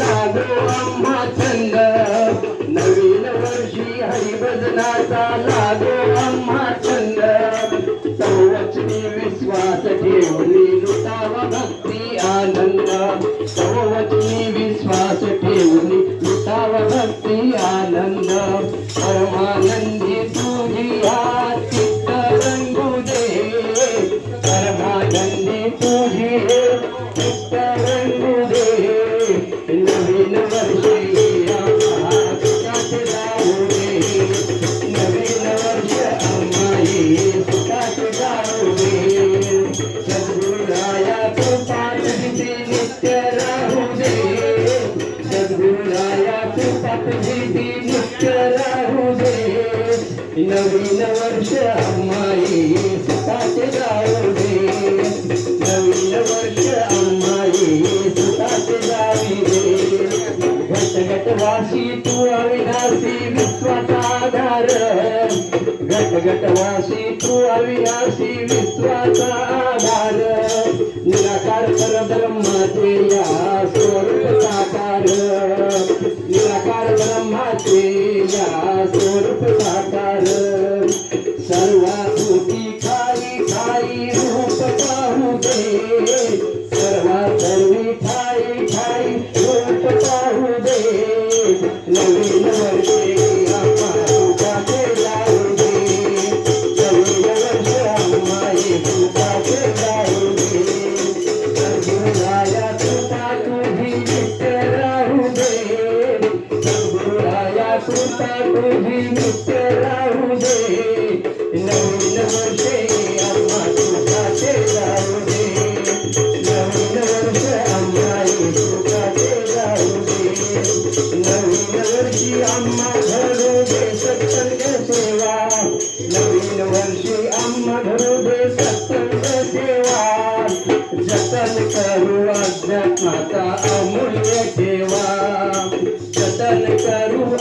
लागो आम्हा छंद नवीन वर्षी हरिभजनाचा लागो आम्हा छंद सर्वचनी विश्वास ठेवली लुटावा भक्ती आनंद सर्वचनी विश्वास ठेवली लुटावा भक्ती आनंद परमानंदी तुझी चित्त रंगू दे परमानंदी तुझी चित्त रंगू दे नवीन वर्षी आम्हा सुखात जाऊ दे नवीन वर्ष आम्हाही सुखात जाऊ दे सद्गुरुराया कृपात जिथे नित्य राहू दे सद्गुरुराया कृपात जिथे नित्य राहू दे नवीन वर्ष आम्हाही सुखात जाऊ दे नवीन वर्ष आम्हाही सुखात जाऊ दे घटघटवासी तू अविनाशी विश्वाचा आधार घटघटवासी तू अविनाशी विश्वाचा आधार निराकार परब्रह्माचे या स्वरूप साकार निराकार ब्रह्माचे या स्वरूप साकार सर्वाभूती खाई खाई रूप पाहू दे सर्वी ठाई ठाई रूप पाहू दे नवीन वर्षे आम्हा सुखाचे जाऊ दे नवीन वर्ष आम्हाही सुखाचे जाऊ दे सद्गुरुराया कृपा तुझी नित्य राहू दे सद्गुरुराया कृपा तुझी नित्य राहू दे नवीन वर्षे आम्हा सुखाचे जाऊ दे नवीन वर्ष आम्हाही सुखाचे जाऊ दे नवीन वर्षी आम्हा घडू दे सत्संग सेवा नवीन वर्षी आम्हा घडू दे सत्संग सेवा जतन करू अध्यात्माचा अमूल्य ठेवा जतन करू